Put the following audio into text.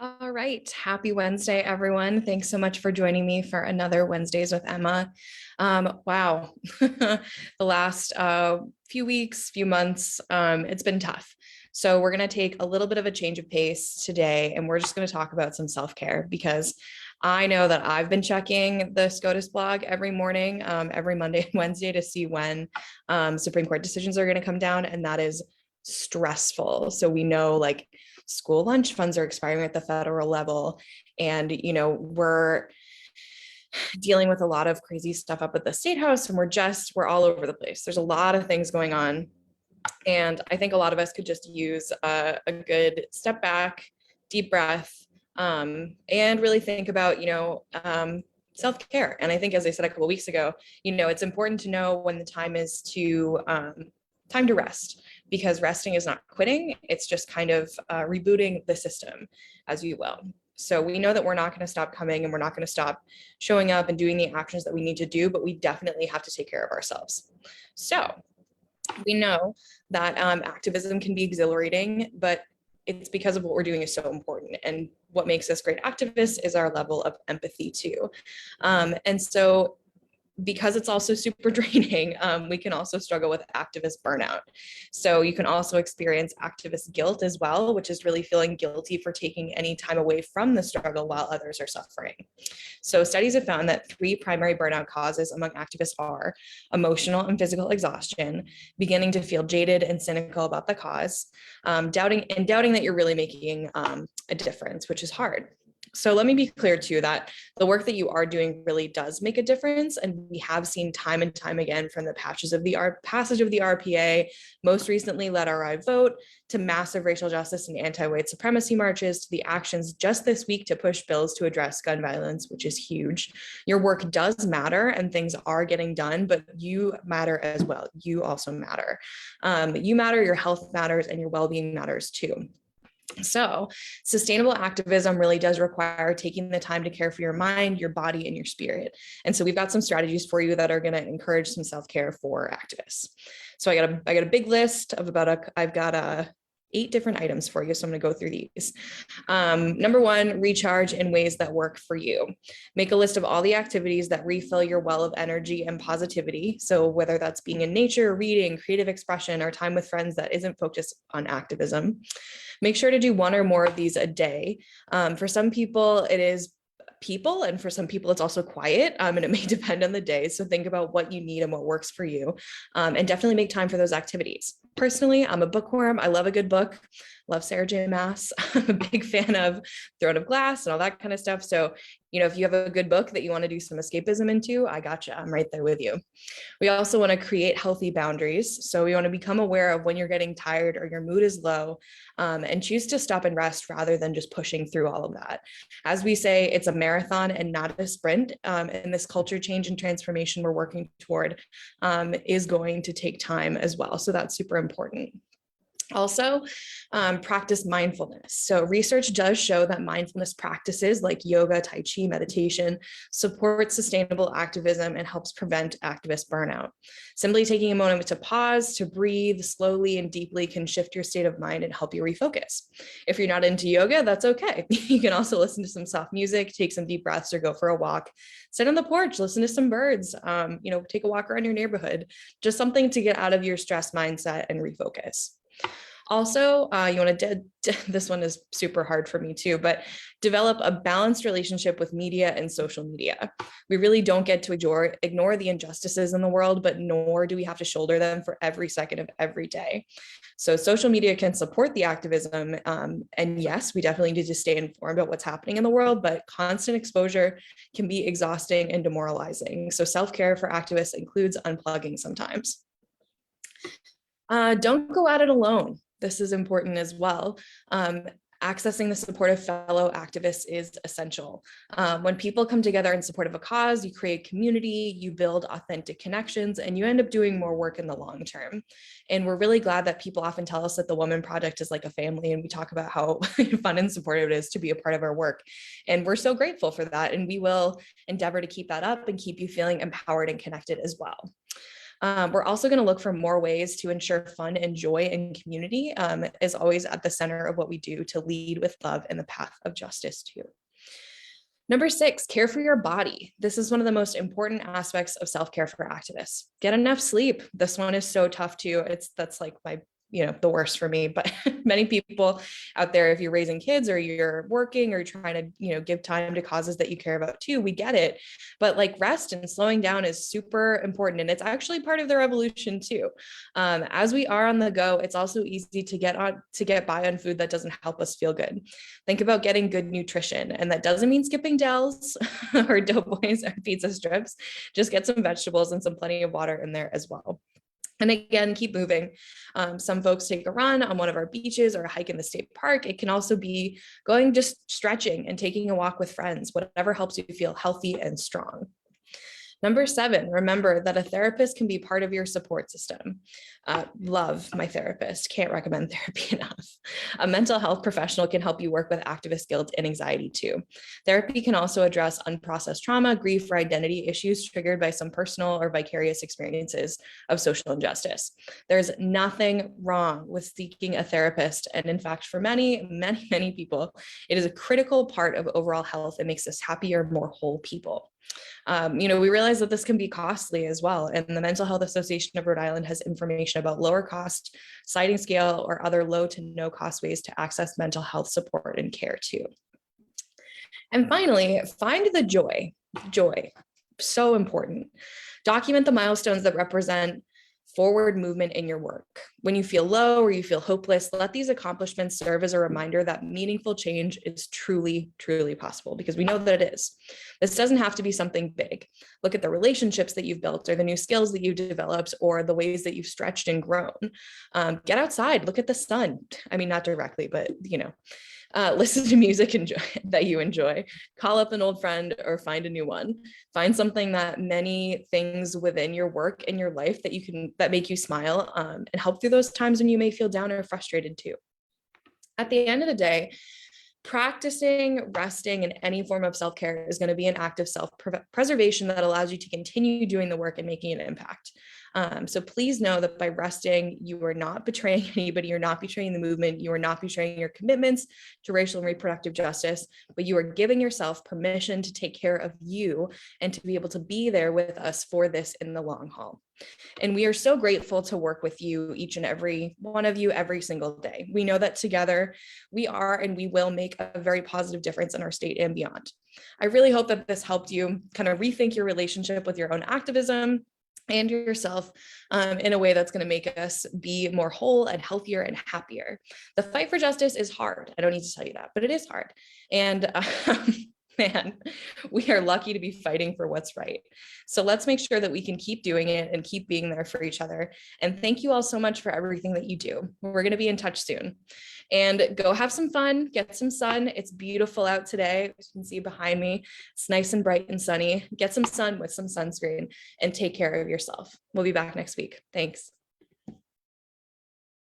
All right. Happy Wednesday, everyone. Thanks so much for joining me for another Wednesdays with Emma. Wow. The last few weeks, few months, it's been tough. So we're going to take a little bit of a change of pace today, and we're just going to talk about some self-care because I know that I've been checking the SCOTUS blog every morning, every Monday and Wednesday to see when Supreme Court decisions are going to come down, and that is stressful. So we know like school lunch funds are expiring at the federal level, and we're dealing with a lot of crazy stuff up at the state house, and we're all over the place. There's a lot of things going on, and I think a lot of us could just use a good step back, deep breath, and really think about self-care. And I think, as I said a couple of weeks ago, it's important to know when the time is to time to rest, because resting is not quitting. It's just kind of rebooting the system, as you will. So we know that we're not going to stop coming, and we're not going to stop showing up and doing the actions that we need to do, but we definitely have to take care of ourselves. So we know that activism can be exhilarating, but it's because of what we're doing is so important. And what makes us great activists is our level of empathy too. And so because it's also super draining, we can also struggle with activist burnout. So you can also experience activist guilt as well, which is really feeling guilty for taking any time away from the struggle while others are suffering. So studies have found that 3 primary burnout causes among activists are emotional and physical exhaustion, beginning to feel jaded and cynical about the cause, doubting that you're really making a difference, which is hard. So let me be clear too that the work that you are doing really does make a difference. And we have seen time and time again, from the passage of the RPA, most recently Let Our Right Vote, to massive racial justice and anti-white supremacy marches, to the actions just this week to push bills to address gun violence, which is huge. Your work does matter and things are getting done, but you matter as well. You also matter. You matter, your health matters, and your well-being matters too. So sustainable activism really does require taking the time to care for your mind, your body, and your spirit. And so we've got some strategies for you that are going to encourage some self-care for activists. So I got a big list of I've got 8 different items for you. So I'm going to go through these. Number 1, recharge in ways that work for you. Make a list of all the activities that refill your well of energy and positivity. So whether that's being in nature, reading, creative expression, or time with friends that isn't focused on activism. Make sure to do 1 or more of these a day. For some people, it is people, and for some people it's also quiet, and it may depend on the day. So think about what you need and what works for you, and definitely make time for those activities. Personally, I'm a bookworm. I love a good book. Love Sarah J. Maas. I'm a big fan of Throne of Glass and all that kind of stuff. So, if you have a good book that you want to do some escapism into, I gotcha. I'm right there with you. We also want to create healthy boundaries. So we want to become aware of when you're getting tired or your mood is low, and choose to stop and rest rather than just pushing through all of that. As we say, it's a marathon and not a sprint. And this culture change and transformation we're working toward is going to take time as well. So that's super important. Also, practice mindfulness. So research does show that mindfulness practices like yoga, tai chi, meditation support sustainable activism and helps prevent activist burnout. Simply taking a moment to pause, to breathe slowly and deeply can shift your state of mind and help you refocus. If you're not into yoga, that's okay. You can also listen to some soft music, take some deep breaths, or go for a walk. Sit on the porch, listen to some birds, take a walk around your neighborhood, just something to get out of your stress mindset and refocus. Also, you want to, this one is super hard for me too, but develop a balanced relationship with media and social media. We really don't get to ignore the injustices in the world, but nor do we have to shoulder them for every second of every day. So social media can support the activism. And yes, we definitely need to stay informed about what's happening in the world, but constant exposure can be exhausting and demoralizing. So self-care for activists includes unplugging sometimes. Don't go at it alone. This is important as well. Accessing the support of fellow activists is essential. When people come together in support of a cause, you create community, you build authentic connections, and you end up doing more work in the long term. And we're really glad that people often tell us that the Woman Project is like a family, and we talk about how fun and supportive it is to be a part of our work. And we're so grateful for that, and we will endeavor to keep that up and keep you feeling empowered and connected as well. We're also going to look for more ways to ensure fun and joy and community is always at the center of what we do to lead with love in the path of justice too. Number 6, care for your body. This is one of the most important aspects of self-care for activists. Get enough sleep. This one is so tough too. That's like my, the worst for me, but many people out there, if you're raising kids or you're working or trying to, give time to causes that you care about too, we get it. But like rest and slowing down is super important. And it's actually part of the revolution too. As we are on the go, it's also easy to get by on food that doesn't help us feel good. Think about getting good nutrition. And that doesn't mean skipping Dells or Doughboys or pizza strips. Just get some vegetables and plenty of water in there as well. And again, keep moving. Some folks take a run on one of our beaches or a hike in the state park. It can also be going just stretching and taking a walk with friends, whatever helps you feel healthy and strong. Number 7, remember that a therapist can be part of your support system. Love my therapist, can't recommend therapy enough. A mental health professional can help you work with activist guilt and anxiety too. Therapy can also address unprocessed trauma, grief, or identity issues triggered by some personal or vicarious experiences of social injustice. There's nothing wrong with seeking a therapist. And in fact, for many, many, many people, it is a critical part of overall health and makes us happier, more whole people. We realize that this can be costly as well. And the Mental Health Association of Rhode Island has information about lower cost sliding scale or other low to no cost ways to access mental health support and care too. And finally, find the joy. Joy, so important. Document the milestones that represent forward movement in your work. When you feel low or you feel hopeless, let these accomplishments serve as a reminder that meaningful change is truly, truly possible, because we know that it is. This doesn't have to be something big. Look at the relationships that you've built or the new skills that you've developed or the ways that you've stretched and grown. Get outside, look at the sun. I mean, not directly, but listen to music that you enjoy, call up an old friend or find a new one. Find something that many things within your work and your life that make you smile and help through those times when you may feel down or frustrated too. At the end of the day, practicing resting and any form of self-care is going to be an act of self-preservation that allows you to continue doing the work and making an impact. So please know that by resting, you are not betraying anybody, you're not betraying the movement, you are not betraying your commitments to racial and reproductive justice, but you are giving yourself permission to take care of you and to be able to be there with us for this in the long haul. And we are so grateful to work with you, each and every one of you, every single day. We know that together we are and we will make a very positive difference in our state and beyond. I really hope that this helped you kind of rethink your relationship with your own activism and yourself in a way that's going to make us be more whole and healthier and happier. The fight for justice is hard. I don't need to tell you that, but it is hard. And man, we are lucky to be fighting for what's right. So let's make sure that we can keep doing it and keep being there for each other. And thank you all so much for everything that you do. We're going to be in touch soon. And go have some fun, get some sun. It's beautiful out today. As you can see behind me, it's nice and bright and sunny. Get some sun with some sunscreen and take care of yourself. We'll be back next week. Thanks.